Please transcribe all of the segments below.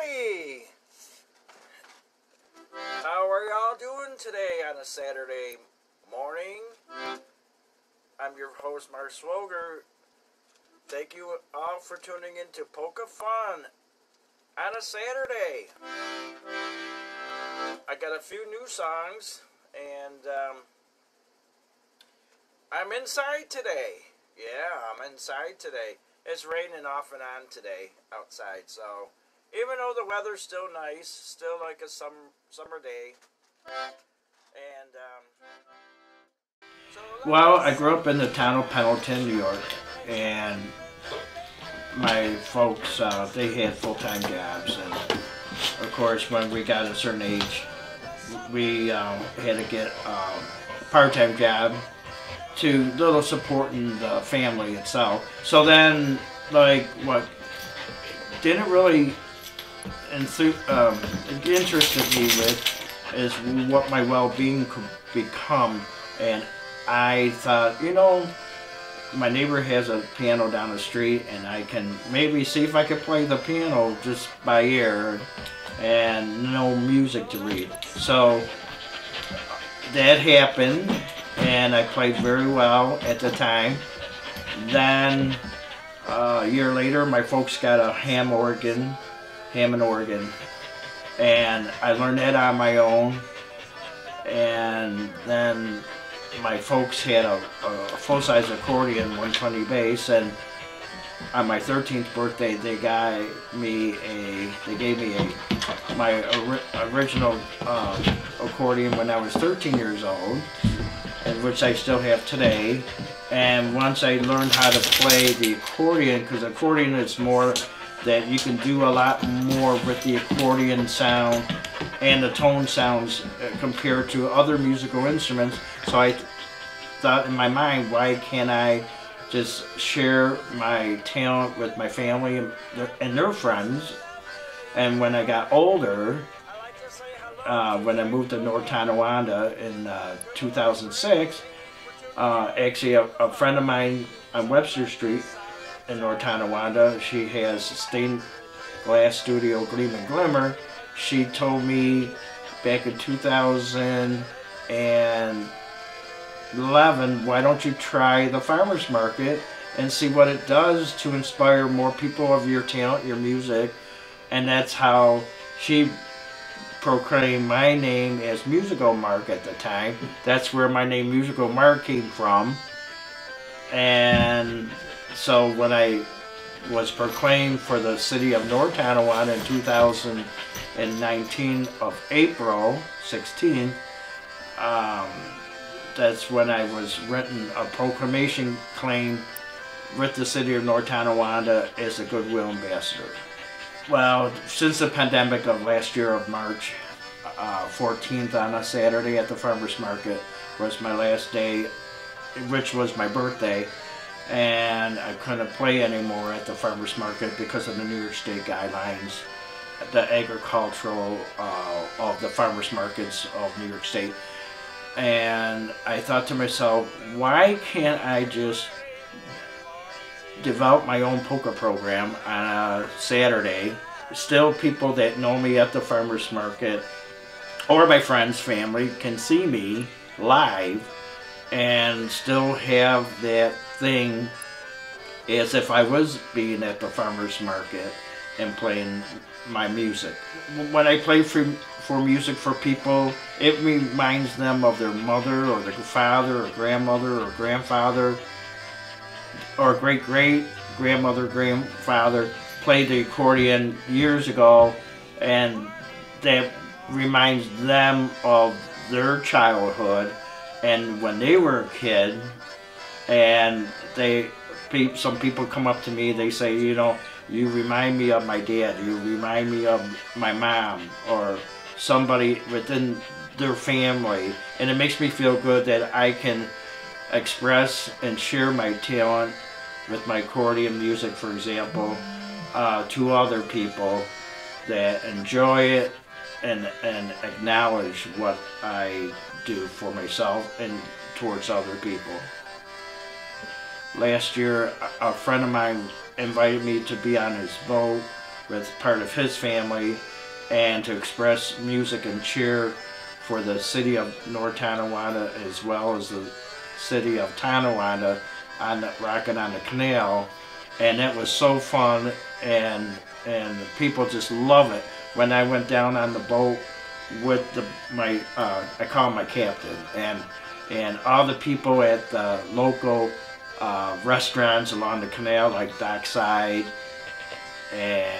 Howdy! How are y'all doing today on a Saturday morning? I'm your host, Mark Swogier. Thank you all for tuning in to Polka Fun on a Saturday. I got a few new songs, and I'm inside today. Yeah, I'm inside today. It's raining off and on today outside, so even though the weather's still nice, still like a summer day, and well, I grew up in the town of Pendleton, New York, and my folks, they had full-time jobs, and of course when we got a certain age, we had to get a part-time job to little supporting the family itself. So then, like, what didn't really interested me with is what my well-being could become. And I thought, you know, my neighbor has a piano down the street, and I can maybe see if I could play the piano just by ear and no music to read. So that happened, and I played very well at the time. Then a year later, my folks got a Hammond organ, and I learned that on my own. And then my folks had a full-size accordion, 120 bass, and on my 13th birthday, they gave me my original accordion when I was 13 years old, and which I still have today. And once I learned how to play the accordion, because accordion is more that you can do a lot more with the accordion sound and the tone sounds compared to other musical instruments. So I thought in my mind, why can't I just share my talent with my family and their friends? And when I got older, when I moved to North Tonawanda in 2006, actually a friend of mine on Webster Street in North Tonawanda, she has stained glass studio Gleam and Glimmer. She told me back in 2011, why don't you try the farmer's market and see what it does to inspire more people of your talent, your music. And that's how she proclaimed my name as Musical Mark at the time. That's where my name Musical Mark came from. And so when I was proclaimed for the city of North Tonawanda in 2019 of April 16, that's when I was written a proclamation claim with the city of North Tonawanda as a Goodwill Ambassador. Well, since the pandemic of last year of March 14th on a Saturday at the farmer's market was my last day, which was my birthday, and I couldn't play anymore at the farmer's market because of the New York State guidelines, the agricultural of the farmer's markets of New York State. And I thought to myself, why can't I just develop my own polka program on a Saturday? Still, people that know me at the farmer's market or my friends, family can see me live and still have that thing as if I was being at the farmer's market and playing my music. When I play for music for people, it reminds them of their mother or their father or grandmother or grandfather or great-great-grandmother, grandfather played the accordion years ago, and that reminds them of their childhood and when they were a kid. And some people come up to me, they say, you know, you remind me of my dad, you remind me of my mom, or somebody within their family. And it makes me feel good that I can express and share my talent with my accordion music, for example, to other people that enjoy it and acknowledge what I do for myself and towards other people. Last year, a friend of mine invited me to be on his boat with part of his family, and to express music and cheer for the city of North Tonawanda as well as the city of Tonawanda on the Rockin' on the Canal. And it was so fun, and people just love it. When I went down on the boat with my I call him my captain, and all the people at the local restaurants along the canal, like Dockside and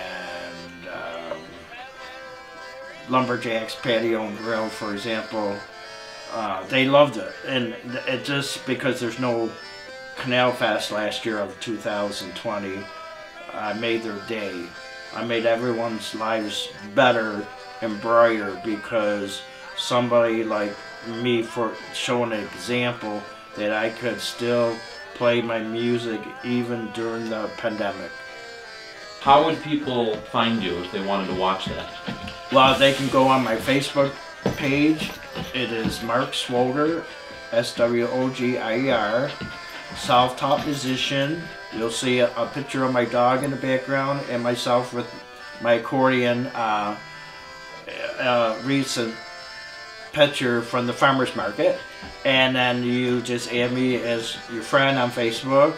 Lumberjacks Patio and Grill, for example, they loved it. And it just because there's no Canal Fest last year of 2020, I made their day. I made everyone's lives better and brighter because somebody like me for showing an example that I could still play my music even during the pandemic. How would people find you if they wanted to watch that? Well, they can go on my Facebook page. It is Mark Swogier, Swogier, self-taught musician. You'll see a picture of my dog in the background and myself with my accordion, recent picture from the farmer's market. And then you just add me as your friend on Facebook,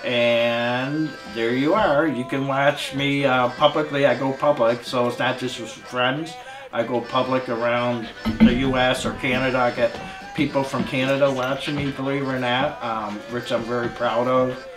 and there you are. You can watch me publicly. I go public, so it's not just with friends. I go public around the US or Canada. I get people from Canada watching me, believe it or not, which I'm very proud of.